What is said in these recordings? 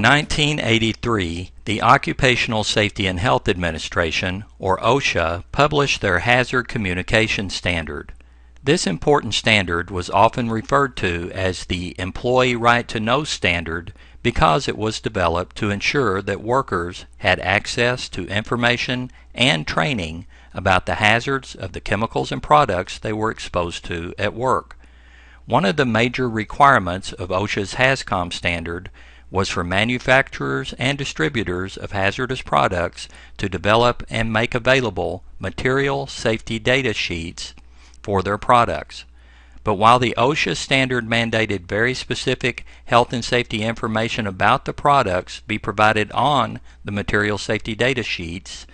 In 1983, the Occupational Safety and Health Administration, or OSHA, published their Hazard Communication Standard. This important standard was often referred to as the Employee Right to Know Standard because it was developed to ensure that workers had access to information and training about the hazards of the chemicals and products they were exposed to at work. One of the major requirements of OSHA's HazCom standard was for manufacturers and distributors of hazardous products to develop and make available material safety data sheets for their products. But while the OSHA standard mandated very specific health and safety information about the products be provided on the material safety data sheets,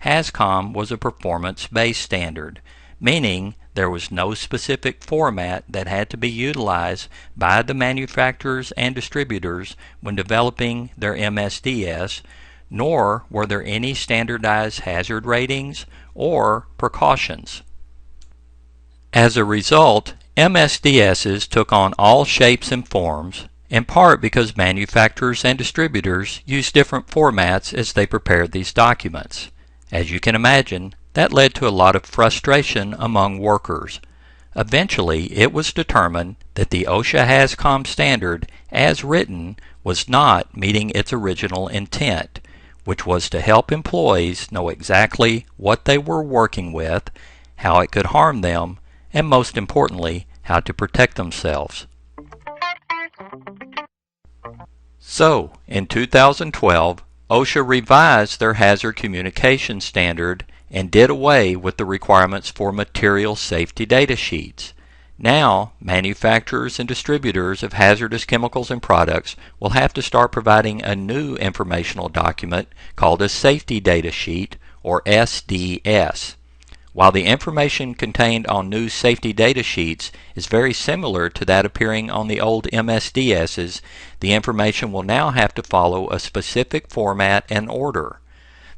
HazCom was a performance-based standard, meaning there was no specific format that had to be utilized by the manufacturers and distributors when developing their MSDS, nor were there any standardized hazard ratings or precautions. As a result, MSDSs took on all shapes and forms, in part because manufacturers and distributors used different formats as they prepared these documents. As you can imagine, that led to a lot of frustration among workers. Eventually, it was determined that the OSHA HazCom standard, as written, was not meeting its original intent, which was to help employees know exactly what they were working with, how it could harm them, and most importantly, how to protect themselves. So, in 2012, OSHA revised their hazard communication standard and did away with the requirements for material safety data sheets. Now, manufacturers and distributors of hazardous chemicals and products will have to start providing a new informational document called a Safety Data Sheet, or SDS. While the information contained on new safety data sheets is very similar to that appearing on the old MSDSs, the information will now have to follow a specific format and order.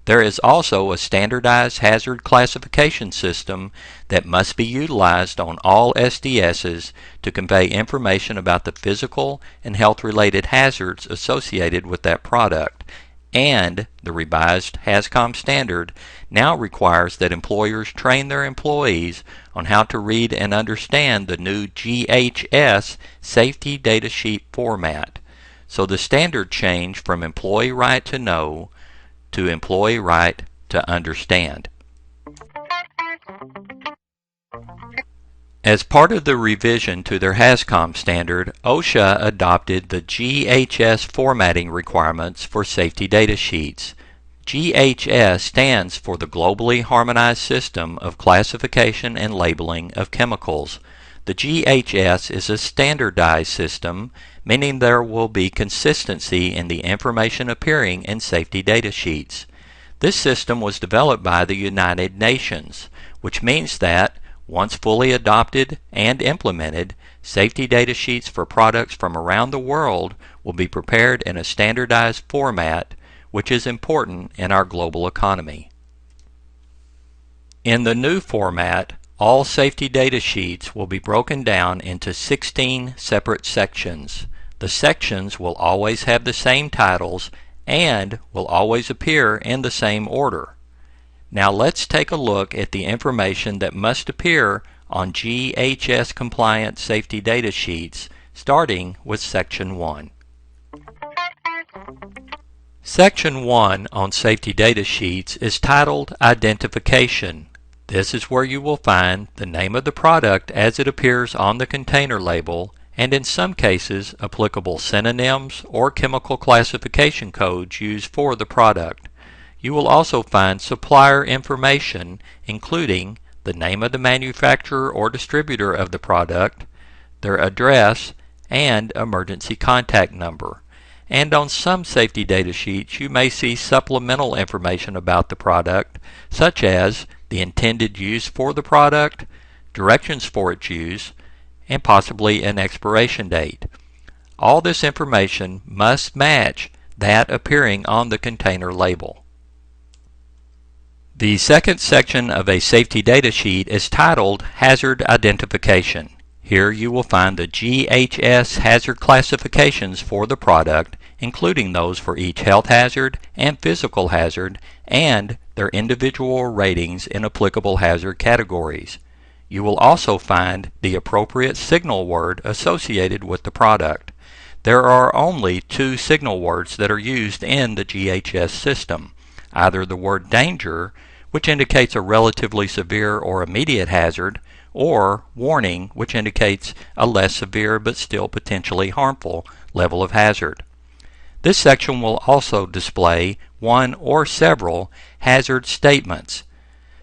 There is also a standardized hazard classification system that must be utilized on all SDSs to convey information about the physical and health-related hazards associated with that product. And the revised HazCom standard now requires that employers train their employees on how to read and understand the new GHS Safety Data Sheet format. So the standard changed from Employee Right to Know to Employee Right to Understand. As part of the revision to their HazCom standard, OSHA adopted the GHS formatting requirements for safety data sheets. GHS stands for the Globally Harmonized System of Classification and Labeling of Chemicals. The GHS is a standardized system, meaning there will be consistency in the information appearing in safety data sheets. This system was developed by the United Nations, which means that once fully adopted and implemented, safety data sheets for products from around the world will be prepared in a standardized format, which is important in our global economy. In the new format, all safety data sheets will be broken down into 16 separate sections. The sections will always have the same titles and will always appear in the same order. Now let's take a look at the information that must appear on GHS compliant safety data sheets, starting with Section 1. Section 1 on safety data sheets is titled Identification. This is where you will find the name of the product as it appears on the container label, and in some cases applicable synonyms or chemical classification codes used for the product. You will also find supplier information, including the name of the manufacturer or distributor of the product, their address, and emergency contact number. And on some safety data sheets you may see supplemental information about the product, such as the intended use for the product, directions for its use, and possibly an expiration date. All this information must match that appearing on the container label. The second section of a safety data sheet is titled Hazard Identification. Here you will find the GHS hazard classifications for the product, including those for each health hazard and physical hazard, and their individual ratings in applicable hazard categories. You will also find the appropriate signal word associated with the product. There are only 2 signal words that are used in the GHS system, either the word danger, which indicates a relatively severe or immediate hazard, or warning, which indicates a less severe but still potentially harmful level of hazard. This section will also display one or several hazard statements.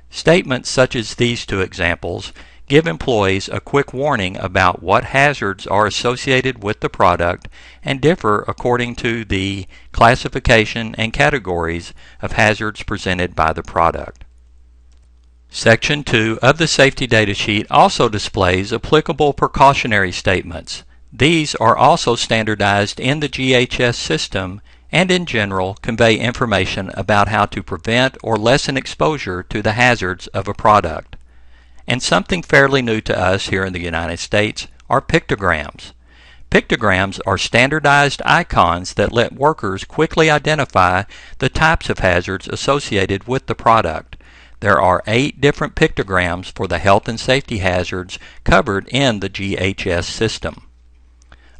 Statements such as these 2 examples give employees a quick warning about what hazards are associated with the product and differ according to the classification and categories of hazards presented by the product. Section 2 of the safety data sheet also displays applicable precautionary statements. These are also standardized in the GHS system and in general convey information about how to prevent or lessen exposure to the hazards of a product. And something fairly new to us here in the United States are pictograms. Pictograms are standardized icons that let workers quickly identify the types of hazards associated with the product. There are 8 different pictograms for the health and safety hazards covered in the GHS system.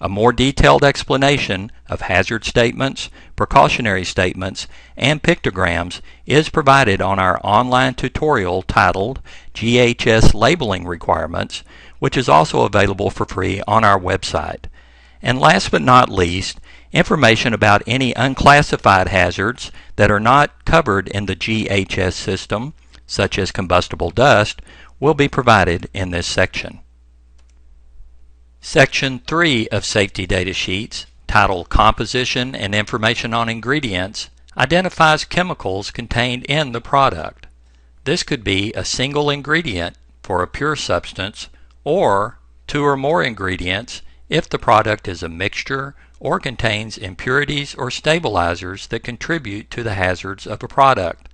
A more detailed explanation of hazard statements, precautionary statements, and pictograms is provided on our online tutorial titled GHS Labeling Requirements, which is also available for free on our website. And last but not least, information about any unclassified hazards that are not covered in the GHS system, such as combustible dust, will be provided in this section. Section 3 of Safety Data Sheets, titled Composition and Information on Ingredients, identifies chemicals contained in the product. This could be a single ingredient for a pure substance, or 2 or more ingredients if the product is a mixture or contains impurities or stabilizers that contribute to the hazards of a product.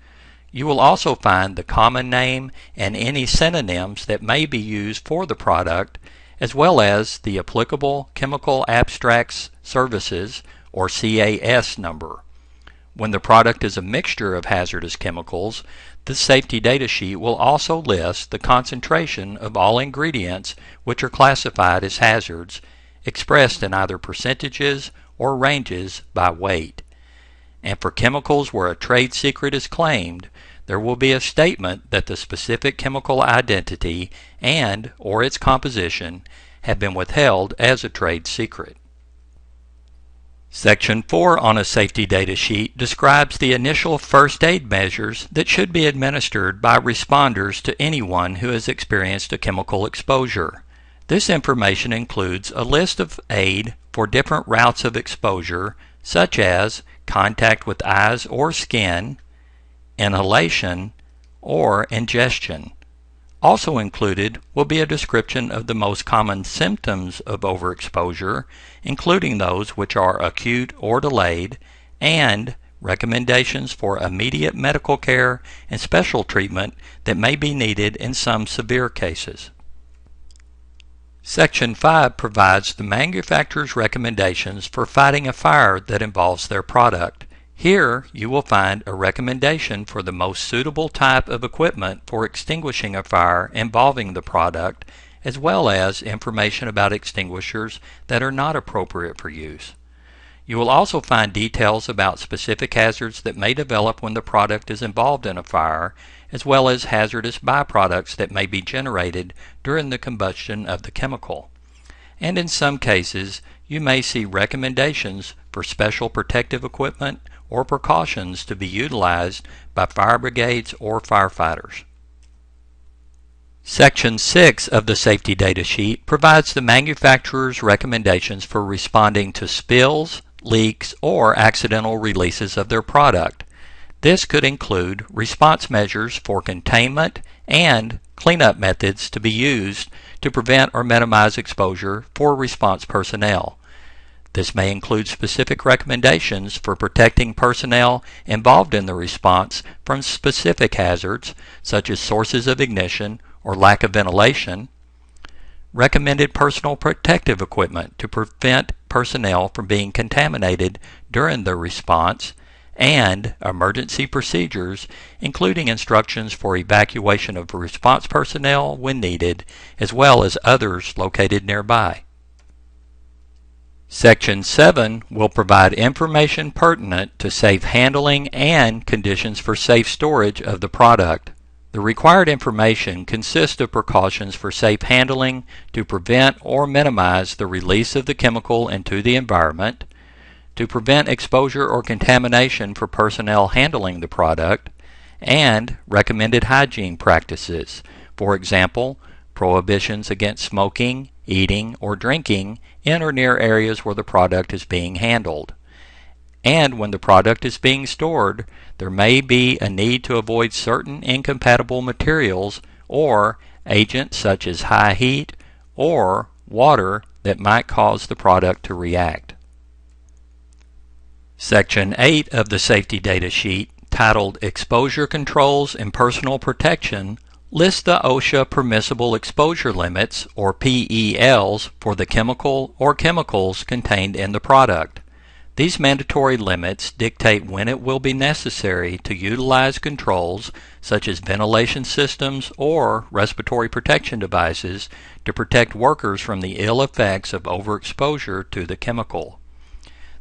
You will also find the common name and any synonyms that may be used for the product, as well as the applicable Chemical Abstracts Services or CAS number. When the product is a mixture of hazardous chemicals, the safety data sheet will also list the concentration of all ingredients which are classified as hazards, expressed in either percentages or ranges by weight. And for chemicals where a trade secret is claimed, there will be a statement that the specific chemical identity and or its composition have been withheld as a trade secret. Section 4 on a safety data sheet describes the initial first aid measures that should be administered by responders to anyone who has experienced a chemical exposure. This information includes a list of aid for different routes of exposure, such as contact with eyes or skin, inhalation, or ingestion. Also included will be a description of the most common symptoms of overexposure, including those which are acute or delayed, and recommendations for immediate medical care and special treatment that may be needed in some severe cases. Section 5 provides the manufacturer's recommendations for fighting a fire that involves their product. Here you will find a recommendation for the most suitable type of equipment for extinguishing a fire involving the product, as well as information about extinguishers that are not appropriate for use. You will also find details about specific hazards that may develop when the product is involved in a fire, as well as hazardous byproducts that may be generated during the combustion of the chemical. And in some cases, you may see recommendations for special protective equipment or precautions to be utilized by fire brigades or firefighters. Section 6 of the safety data sheet provides the manufacturer's recommendations for responding to spills, leaks, or accidental releases of their product. This could include response measures for containment and cleanup methods to be used to prevent or minimize exposure for response personnel. This may include specific recommendations for protecting personnel involved in the response from specific hazards, such as sources of ignition or lack of ventilation, recommended personal protective equipment to prevent personnel from being contaminated during the response, and emergency procedures, including instructions for evacuation of response personnel when needed, as well as others located nearby. Section 7 will provide information pertinent to safe handling and conditions for safe storage of the product. The required information consists of precautions for safe handling to prevent or minimize the release of the chemical into the environment, to prevent exposure or contamination for personnel handling the product, and recommended hygiene practices, for example, prohibitions against smoking, eating, or drinking in or near areas where the product is being handled. And when the product is being stored, there may be a need to avoid certain incompatible materials or agents such as high heat or water that might cause the product to react. Section 8 of the Safety Data Sheet, titled Exposure Controls and Personal Protection, lists the OSHA permissible exposure limits, or PELs, for the chemical or chemicals contained in the product. These mandatory limits dictate when it will be necessary to utilize controls such as ventilation systems or respiratory protection devices to protect workers from the ill effects of overexposure to the chemical.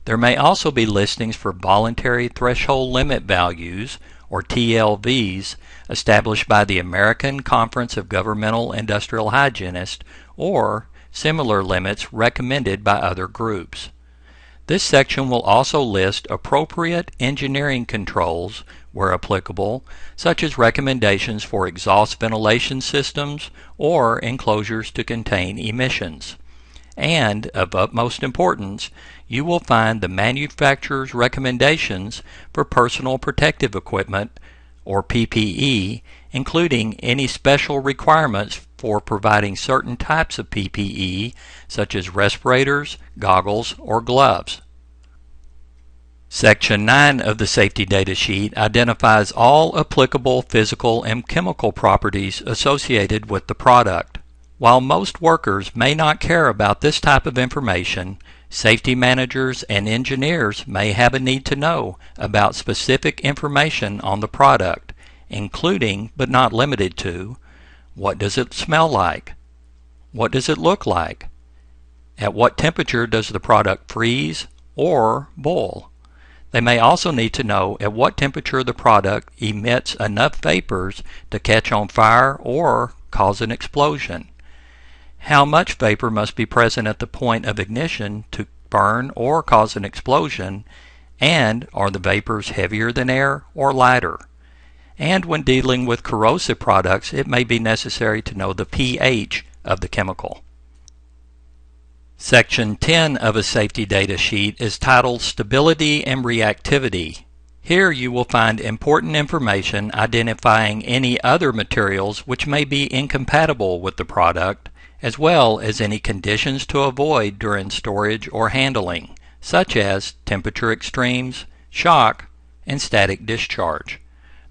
There may also be listings for voluntary threshold limit values, or TLVs, established by the American Conference of Governmental Industrial Hygienists, or similar limits recommended by other groups. This section will also list appropriate engineering controls, where applicable, such as recommendations for exhaust ventilation systems or enclosures to contain emissions. And, of utmost importance, you will find the manufacturer's recommendations for personal protective equipment, or PPE, including any special requirements for providing certain types of PPE, such as respirators, goggles, or gloves. Section 9 of the Safety Data Sheet identifies all applicable physical and chemical properties associated with the product. While most workers may not care about this type of information, safety managers and engineers may have a need to know about specific information on the product, including but not limited to: what does it smell like? What does it look like? At what temperature does the product freeze or boil? They may also need to know at what temperature the product emits enough vapors to catch on fire or cause an explosion. How much vapor must be present at the point of ignition to burn or cause an explosion, and are the vapors heavier than air or lighter? And when dealing with corrosive products, it may be necessary to know the pH of the chemical. Section 10 of a safety data sheet is titled Stability and Reactivity. Here you will find important information identifying any other materials which may be incompatible with the product, as well as any conditions to avoid during storage or handling, such as temperature extremes, shock, and static discharge.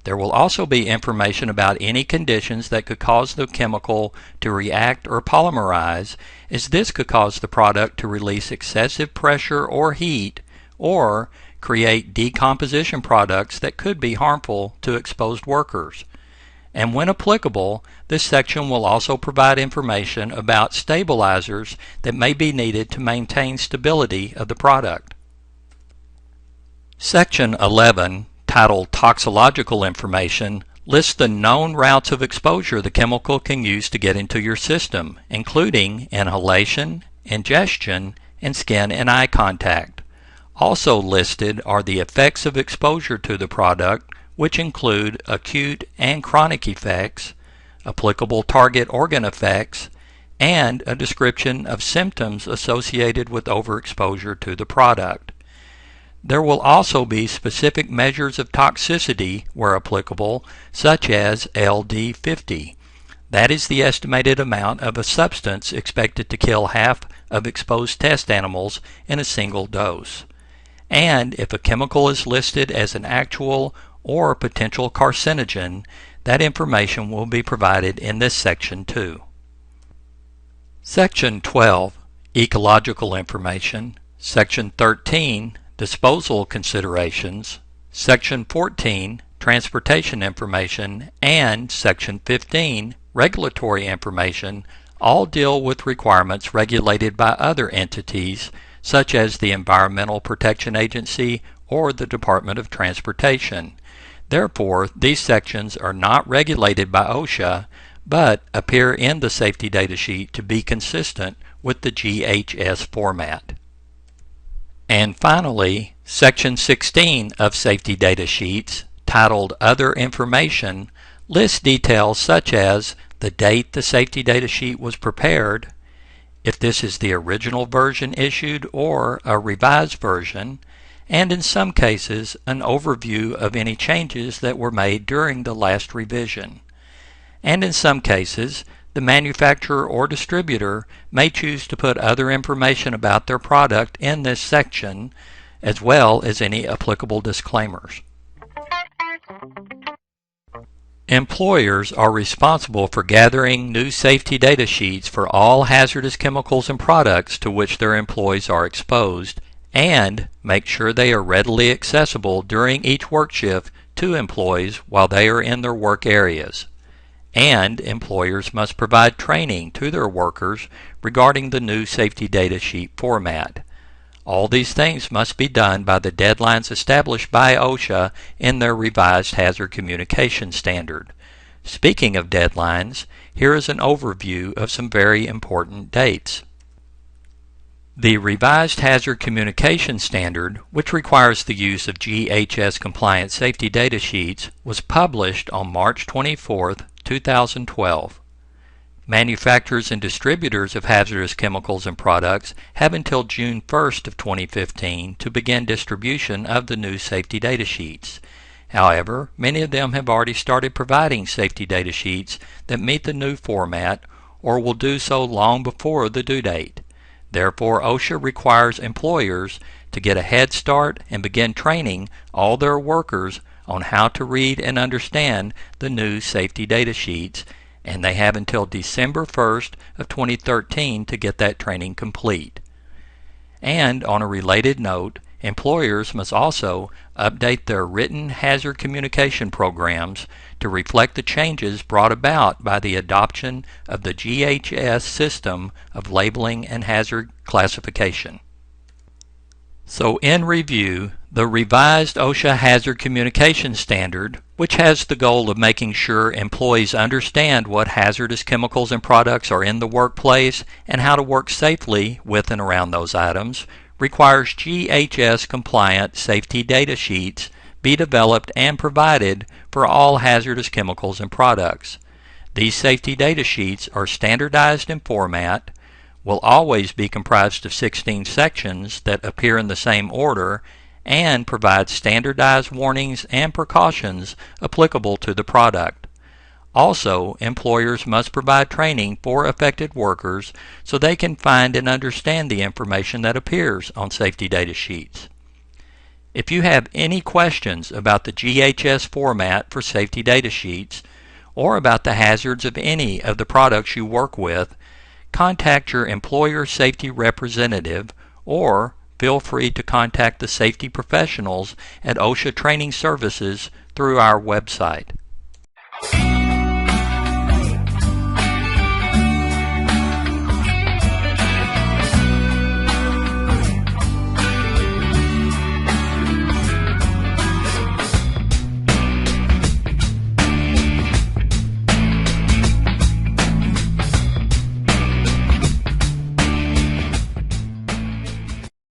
There will also be information about any conditions that could cause the chemical to react or polymerize, as this could cause the product to release excessive pressure or heat, or create decomposition products that could be harmful to exposed workers. And when applicable, this section will also provide information about stabilizers that may be needed to maintain stability of the product. Section 11, titled Toxicological Information, lists the known routes of exposure the chemical can use to get into your system, including inhalation, ingestion, and skin and eye contact. Also listed are the effects of exposure to the product, which include acute and chronic effects, applicable target organ effects, and a description of symptoms associated with overexposure to the product. There will also be specific measures of toxicity where applicable, such as LD50. That is the estimated amount of a substance expected to kill half of exposed test animals in a single dose. And if a chemical is listed as an actual or potential carcinogen, that information will be provided in this section too. Section 12, Ecological Information. Section 13, Disposal Considerations. Section 14, Transportation Information, and Section 15, Regulatory Information, all deal with requirements regulated by other entities such as the Environmental Protection Agency or the Department of Transportation. Therefore, these sections are not regulated by OSHA, but appear in the safety data sheet to be consistent with the GHS format. And finally, Section 16 of Safety Data Sheets, titled Other Information, lists details such as the date the safety data sheet was prepared, if this is the original version issued or a revised version, and in some cases an overview of any changes that were made during the last revision. And in some cases, the manufacturer or distributor may choose to put other information about their product in this section, as well as any applicable disclaimers. Employers are responsible for gathering new safety data sheets for all hazardous chemicals and products to which their employees are exposed, and make sure they are readily accessible during each work shift to employees while they are in their work areas. And employers must provide training to their workers regarding the new safety data sheet format. All these things must be done by the deadlines established by OSHA in their revised Hazard Communication Standard. Speaking of deadlines, here is an overview of some very important dates. The revised Hazard Communication Standard, which requires the use of GHS compliant safety data sheets, was published on March 24, 2012. Manufacturers and distributors of hazardous chemicals and products have until June 1st of 2015 to begin distribution of the new safety data sheets. However, many of them have already started providing safety data sheets that meet the new format or will do so long before the due date. Therefore, OSHA requires employers to get a head start and begin training all their workers on how to read and understand the new safety data sheets, and they have until December 1st of 2013 to get that training complete. And on a related note, employers must also update their written hazard communication programs to reflect the changes brought about by the adoption of the GHS system of labeling and hazard classification. So in review, the revised OSHA Hazard Communication Standard, which has the goal of making sure employees understand what hazardous chemicals and products are in the workplace and how to work safely with and around those items, requires GHS compliant safety data sheets be developed and provided for all hazardous chemicals and products. These safety data sheets are standardized in format, will always be comprised of 16 sections that appear in the same order, and provide standardized warnings and precautions applicable to the product. Also, employers must provide training for affected workers so they can find and understand the information that appears on safety data sheets. If you have any questions about the GHS format for safety data sheets or about the hazards of any of the products you work with, contact your employer safety representative or feel free to contact the safety professionals at OSHA Training Services through our website.